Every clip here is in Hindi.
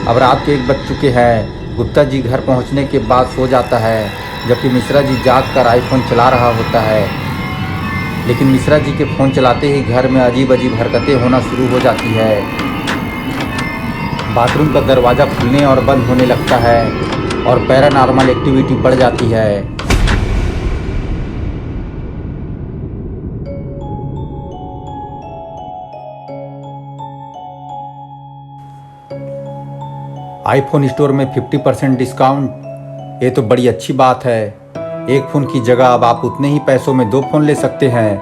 अब रात के 1 बज चुके हैं। गुप्ता जी घर पहुंचने के बाद सो जाता है, जबकि मिश्रा जी जाग कर आईफोन चला रहा होता है। लेकिन मिश्रा जी के फ़ोन चलाते ही घर में अजीब अजीब हरकतें होना शुरू हो जाती है। बाथरूम का दरवाज़ा खुलने और बंद होने लगता है और पैरानॉर्मल एक्टिविटी बढ़ जाती है। आईफोन स्टोर में 50% डिस्काउंट, ये तो बड़ी अच्छी बात है। एक फ़ोन की जगह अब आप उतने ही पैसों में 2 फ़ोन ले सकते हैं।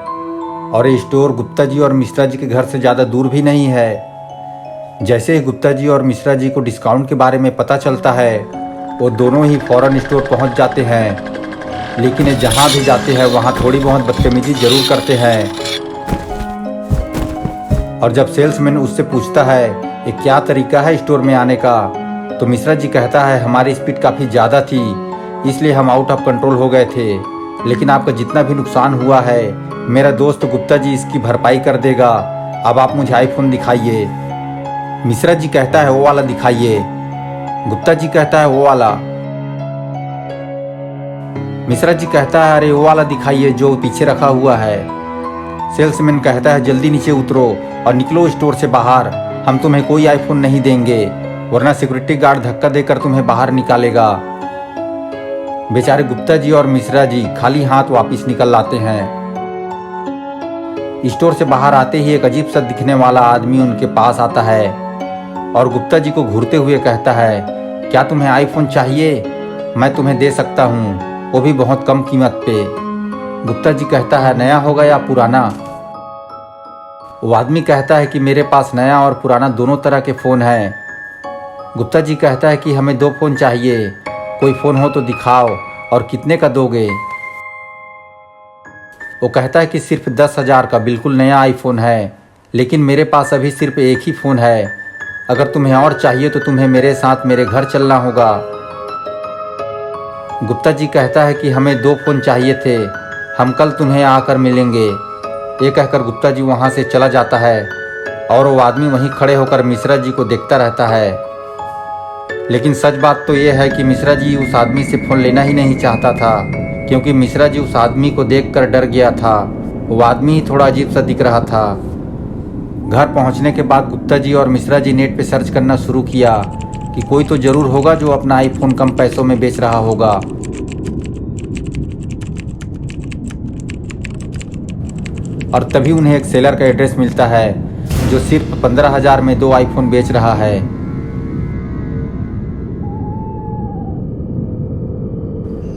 और ये स्टोर गुप्ता जी और मिश्रा जी के घर से ज़्यादा दूर भी नहीं है। जैसे ही गुप्ता जी और मिश्रा जी को डिस्काउंट के बारे में पता चलता है, वो दोनों ही फ़ौरन स्टोर पहुंच जाते हैं। लेकिन ये जहाँ भी जाते हैं वहाँ थोड़ी बहुत बदतमीजी ज़रूर करते हैं। और जब सेल्समैन उससे पूछता है ये क्या तरीका है स्टोर में आने का, तो मिश्रा जी कहता है हमारी स्पीड काफ़ी ज़्यादा थी, इसलिए हम आउट ऑफ कंट्रोल हो गए थे। लेकिन आपका जितना भी नुकसान हुआ है, मेरा दोस्त गुप्ता जी इसकी भरपाई कर देगा। अब आप मुझे आईफोन दिखाइए। मिश्रा जी कहता है वो वाला दिखाइए। गुप्ता जी कहता है वो वाला। मिश्रा जी कहता है अरे वो वाला दिखाइए जो पीछे रखा हुआ है। सेल्समैन कहता है जल्दी नीचे उतरो और निकलो स्टोर से बाहर, हम तुम्हें कोई आईफोन नहीं देंगे, वरना सिक्योरिटी गार्ड धक्का देकर तुम्हें बाहर निकालेगा। बेचारे गुप्ता जी और मिश्रा जी खाली हाथ वापस निकल आते हैं। स्टोर से बाहर आते ही एक अजीब सा दिखने वाला आदमी उनके पास आता है और गुप्ता जी को घूरते हुए कहता है क्या तुम्हें आईफोन चाहिए? मैं तुम्हें दे सकता हूँ, वो भी बहुत कम कीमत पे। गुप्ता जी कहता है नया होगा या पुराना? वो आदमी कहता है कि मेरे पास नया और पुराना दोनों तरह के फ़ोन हैं। गुप्ता जी कहता है कि हमें 2 फ़ोन चाहिए, कोई फ़ोन हो तो दिखाओ और कितने का दोगे? वो कहता है कि सिर्फ 10,000 का बिल्कुल नया आईफोन है, लेकिन मेरे पास अभी सिर्फ एक ही फ़ोन है। अगर तुम्हें और चाहिए तो तुम्हें मेरे साथ मेरे घर चलना होगा। गुप्ता जी कहता है कि हमें 2 फ़ोन चाहिए थे, हम कल तुम्हें आकर मिलेंगे। ये कहकर गुप्ता जी वहाँ से चला जाता है और वो आदमी वहीं खड़े होकर मिश्रा जी को देखता रहता है। लेकिन सच बात तो ये है कि मिश्रा जी उस आदमी से फ़ोन लेना ही नहीं चाहता था, क्योंकि मिश्रा जी उस आदमी को देखकर डर गया था। वो आदमी ही थोड़ा अजीब सा दिख रहा था। घर पहुंचने के बाद गुप्ता जी और मिश्रा जी नेट पे सर्च करना शुरू किया कि कोई तो ज़रूर होगा जो अपना आईफोन कम पैसों में बेच रहा होगा। और तभी उन्हें एक सेलर का एड्रेस मिलता है जो सिर्फ 15,000 में 2 आईफोन बेच रहा है।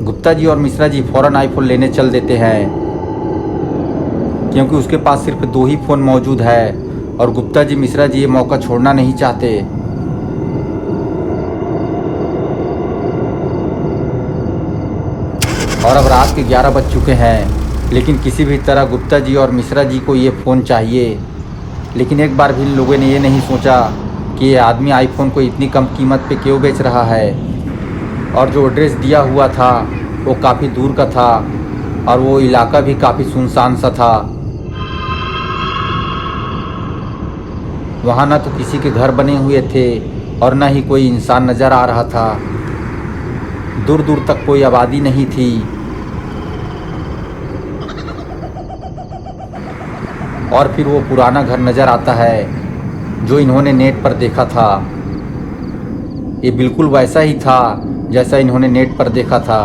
गुप्ता जी और मिश्रा जी फौरन आईफोन लेने चल देते हैं, क्योंकि उसके पास सिर्फ 2 ही फ़ोन मौजूद है और गुप्ता जी मिश्रा जी ये मौका छोड़ना नहीं चाहते। और अब रात के 11 बज चुके हैं, लेकिन किसी भी तरह गुप्ता जी और मिश्रा जी को ये फ़ोन चाहिए। लेकिन एक बार भी लोगों ने ये नहीं सोचा कि ये आदमी आईफोन को इतनी कम कीमत पे क्यों बेच रहा है। और जो एड्रेस दिया हुआ था वो काफ़ी दूर का था और वो इलाका भी काफ़ी सुनसान सा था। वहाँ ना तो किसी के घर बने हुए थे और ना ही कोई इंसान नज़र आ रहा था। दूर दूर तक कोई आबादी नहीं थी। और फिर वो पुराना घर नज़र आता है जो इन्होंने नेट पर देखा था। ये बिल्कुल वैसा ही था जैसा इन्होंने नेट पर देखा था।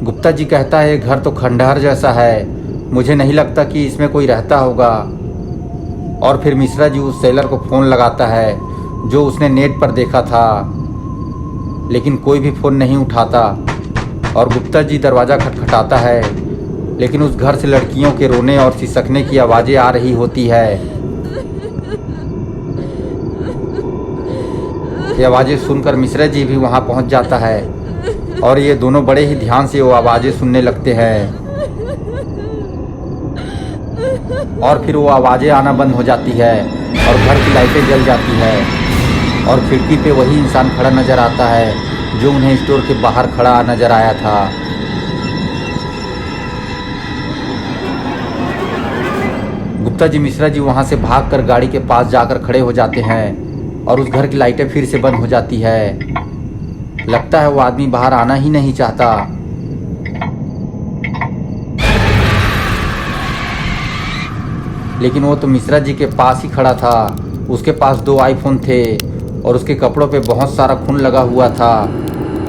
गुप्ता जी कहता है घर तो खंडहर जैसा है, मुझे नहीं लगता कि इसमें कोई रहता होगा। और फिर मिश्रा जी उस सेलर को फ़ोन लगाता है जो उसने नेट पर देखा था, लेकिन कोई भी फ़ोन नहीं उठाता। और गुप्ता जी दरवाज़ा खटखटाता है, लेकिन उस घर से लड़कियों के रोने और सिसकने की आवाज़ें आ रही होती है। ये आवाज़ें सुनकर मिश्रा जी भी वहाँ पहुँच जाता है और ये दोनों बड़े ही ध्यान से वो आवाज़ें सुनने लगते हैं। और फिर वो आवाज़ें आना बंद हो जाती है और घर की लाइटें जल जाती है और खिड़की पे वही इंसान खड़ा नज़र आता है जो उन्हें स्टोर के बाहर खड़ा नज़र आया था। गुप्ता जी मिश्रा जी वहाँ से भागकर गाड़ी के पास जाकर खड़े हो जाते हैं और उस घर की लाइटें फिर से बंद हो जाती है। लगता है वो आदमी बाहर आना ही नहीं चाहता। लेकिन वो तो मिश्रा जी के पास ही खड़ा था। उसके पास 2 आईफोन थे और उसके कपड़ों पे बहुत सारा खून लगा हुआ था।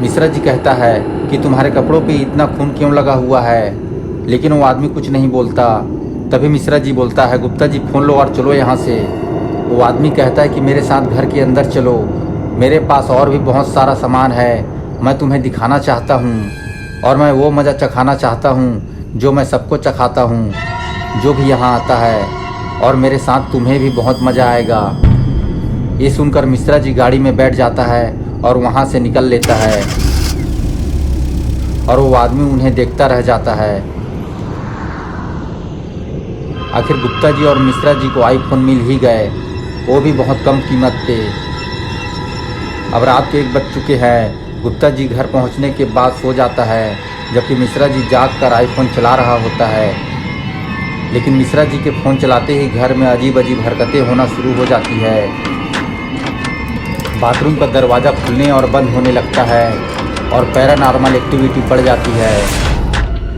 मिश्रा जी कहता है कि तुम्हारे कपड़ों पे इतना खून क्यों लगा हुआ है, लेकिन वो आदमी कुछ नहीं बोलता। तभी मिश्रा जी बोलता है, गुप्ता जी फ़ोन लो और चलो यहाँ से। वो आदमी कहता है कि मेरे साथ घर के अंदर चलो, मेरे पास और भी बहुत सारा सामान है, मैं तुम्हें दिखाना चाहता हूँ और मैं वो मज़ा चखाना चाहता हूँ जो मैं सबको चखाता हूँ जो भी यहाँ आता है, और मेरे साथ तुम्हें भी बहुत मज़ा आएगा। ये सुनकर मिश्रा जी गाड़ी में बैठ जाता है और वहाँ से निकल लेता है और वो आदमी उन्हें देखता रह जाता है। आखिर गुप्ता जी और मिश्रा जी को आईफोन मिल ही गए, वो भी बहुत कम कीमत पे। अब रात के 1 बज चुके हैं। गुप्ता जी घर पहुंचने के बाद सो जाता है, जबकि मिश्रा जी जाग कर आईफोन चला रहा होता है। लेकिन मिश्रा जी के फ़ोन चलाते ही घर में अजीब अजीब हरकतें होना शुरू हो जाती है। बाथरूम का दरवाज़ा खुलने और बंद होने लगता है और पैरानॉर्मल एक्टिविटी बढ़ जाती है।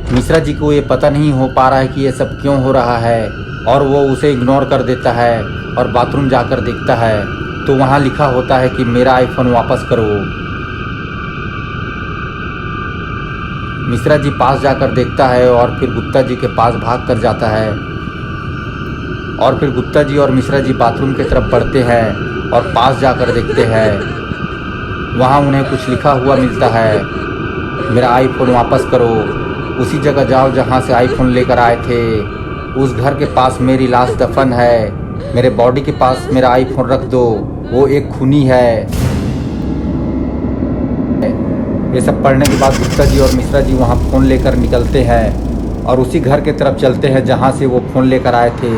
मिश्रा जी को ये पता नहीं हो पा रहा है कि ये सब क्यों हो रहा है और वो उसे इग्नोर कर देता है और बाथरूम जाकर देखता है तो वहाँ लिखा होता है कि मेरा आईफोन वापस करो। मिश्रा जी पास जाकर देखता है और फिर गुप्ता जी के पास भाग कर जाता है और फिर गुप्ता जी और मिश्रा जी बाथरूम की तरफ बढ़ते हैं और पास जाकर देखते हैं। वहाँ उन्हें कुछ लिखा हुआ मिलता है, मेरा आईफोन वापस करो, उसी जगह जाओ जहाँ से आईफोन लेकर आए थे, उस घर के पास मेरी लाश दफन है, मेरे बॉडी के पास मेरा आईफोन रख दो, वो एक खूनी है। ये सब पढ़ने के बाद गुप्ता जी और मिश्रा जी वहाँ फ़ोन लेकर निकलते हैं और उसी घर की तरफ चलते हैं जहाँ से वो फ़ोन लेकर आए थे।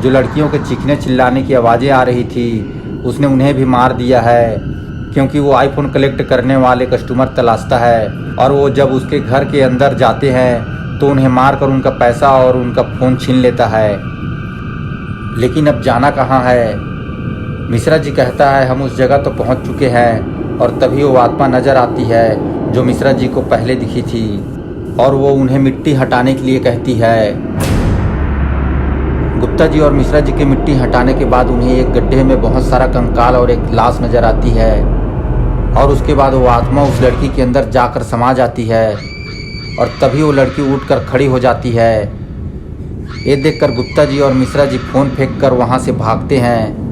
जो लड़कियों के चीखने चिल्लाने की आवाज़ें आ रही थी, उसने उन्हें भी मार दिया है, क्योंकि वो आईफोन कलेक्ट करने वाले कस्टमर तलाशता है और वो जब उसके घर के अंदर जाते हैं तो उन्हें मारकर उनका पैसा और उनका फ़ोन छीन लेता है। लेकिन अब जाना कहाँ है? मिश्रा जी कहता है, हम उस जगह तो पहुंच चुके हैं, और तभी वो आत्मा नज़र आती है जो मिश्रा जी को पहले दिखी थी और वो उन्हें मिट्टी हटाने के लिए कहती है। गुप्ता जी और मिश्रा जी के मिट्टी हटाने के बाद उन्हें एक गड्ढे में बहुत सारा कंकाल और एक लाश नज़र आती है और उसके बाद वो आत्मा उस लड़की के अंदर जाकर समा जाती है और तभी वो लड़की उठकर खड़ी हो जाती है। ये देखकर गुप्ता जी और मिश्रा जी फ़ोन फेंक कर वहाँ से भागते हैं